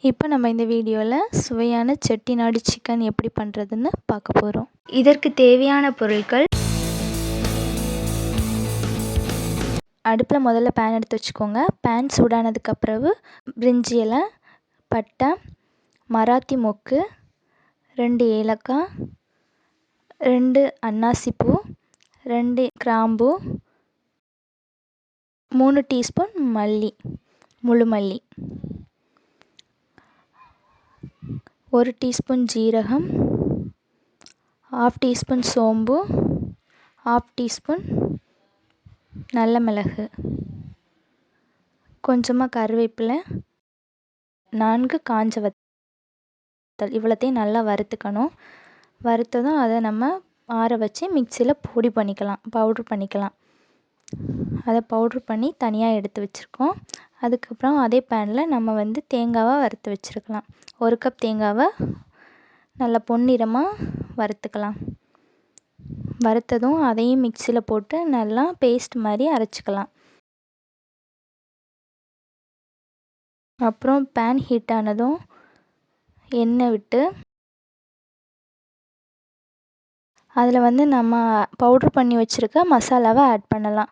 இப்போ நம்ம இந்த வீடியோவில் சுவையான செட்டிநாடு சிக்கன் எப்படி பண்ணுறதுன்னு பார்க்க போகிறோம். இதற்கு தேவையான பொருட்கள்: அடுப்பில் முதல்ல பேன் எடுத்து வச்சுக்கோங்க. பேன் சூடானதுக்கு பிறகு பிரிஞ்சி இலை, பட்டை, மராத்தி மொக்கு, 2 ஏலக்காய், 2 அன்னாசிப்பூ, 2 கிராம்பு, 3 டீஸ்பூன் மல்லி, முழு மல்லி, 1 டீஸ்பூன் ஜீரகம், 1/2 டீஸ்பூன் சோம்பு, 1/2 டீஸ்பூன் நல்ல மிளகு, கொஞ்சமாக கருவேப்பிலை, 4 காஞ்ச வத்தல். இவ்வளோத்தையும் நல்லா வறுத்துக்கணும். வறுத்ததும் அதை நம்ம ஆற வச்சு மிக்சியில் பொடி பண்ணிக்கலாம், பவுட்ரு பண்ணிக்கலாம். அதை பவுட்ரு பண்ணி தனியாக எடுத்து வச்சுருக்கோம். அதுக்கப்புறம் அதே பேனில் நம்ம தேங்காவை வறுத்து வச்சுருக்கலாம். 1 கப் தேங்காவை நல்லா பொன்னிறமாக வறுத்துக்கலாம். வறுத்ததும் அதையும் மிக்சியில் போட்டு நல்லா பேஸ்ட் மாதிரி அரைச்சிக்கலாம். அப்புறம் பேன் ஹீட் ஆனதும் எண்ணெய் விட்டு அதில் நம்ம பவுட்ரு பண்ணி வச்சுருக்க மசாலாவை ஆட் பண்ணலாம்.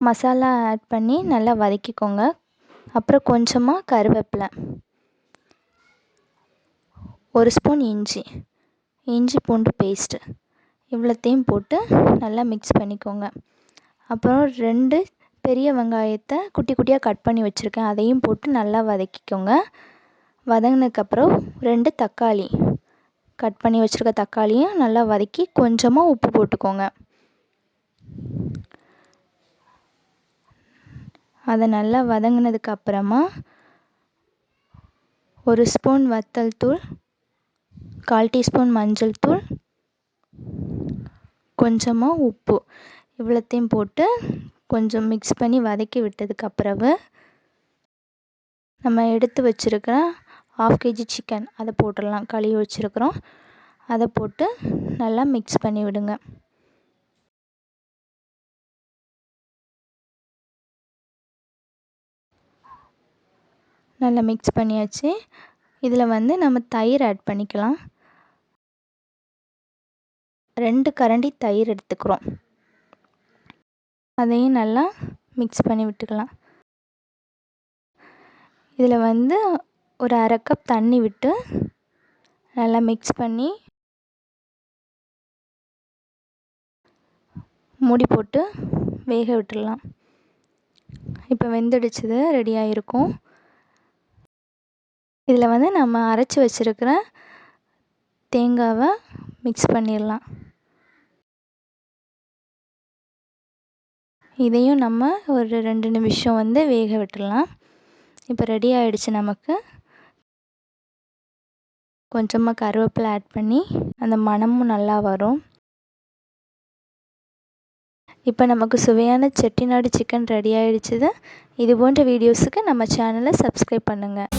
மசாலா ஆட் பண்ணி நல்லா வதக்கிக்கோங்க. அப்புறம் கொஞ்சமாக கருவேப்பிலை, 1 ஸ்பூன் இஞ்சி பூண்டு பேஸ்ட்டு, இவ்வளோத்தையும் போட்டு நல்லா மிக்ஸ் பண்ணிக்கோங்க. அப்புறம் 2 பெரிய வெங்காயத்தை குட்டி குட்டியாக கட் பண்ணி வச்சுருக்கேன், அதையும் போட்டு நல்லா வதக்கிக்கோங்க. வதங்கினதுக்கப்புறம் 2 தக்காளி கட் பண்ணி வச்சுருக்க தக்காளியும் நல்லா வதக்கி கொஞ்சமாக உப்பு போட்டுக்கோங்க. அதை நல்லா வதங்கினதுக்கு அப்புறமா 1 ஸ்பூன் வத்தல் தூள், 1/4 டீஸ்பூன் மஞ்சள் தூள், கொஞ்சமாக உப்பு, இவ்வளோத்தையும் போட்டு கொஞ்சம் மிக்ஸ் பண்ணி வதக்கி விட்டதுக்கு பிறகு நம்ம எடுத்து வச்சுருக்கிற 1/2 kg சிக்கன் அதை போட்டுடலாம். கழுவி வச்சுருக்குறோம். அதை போட்டு நல்லா மிக்ஸ் பண்ணி விடுங்க. நல்லா மிக்ஸ் பண்ணியாச்சு. இதில் நம்ம தயிர் ஆட் பண்ணிக்கலாம். 2 கரண்டி தயிர் எடுத்துக்கிறோம். அதையும் நல்லா மிக்ஸ் பண்ணி விட்டுக்கலாம். இதில் ஒரு 1/2 கப் தண்ணி விட்டு நல்லா மிக்ஸ் பண்ணி மூடி போட்டு வேக விட்டுடலாம். இப்போ வெந்துடுச்சது, ரெடியாக இருக்கும். இதில் நம்ம அரைச்சி வச்சுருக்கிற தேங்காவை மிக்ஸ் பண்ணிடலாம். இதையும் நம்ம ஒரு 2 நிமிஷம் வேக விட்டுடலாம். இப்போ ரெடி ஆகிடுச்சு. நமக்கு கொஞ்சமாக கருவேப்பிலை ஆட் பண்ணி அந்த மணமும் நல்லா வரும். இப்போ நமக்கு சுவையான செட்டிநாடு சிக்கன் ரெடி ஆகிடுச்சுது. இது போன்ற வீடியோஸுக்கு நம்ம சேனலை சப்ஸ்கிரைப் பண்ணுங்கள்.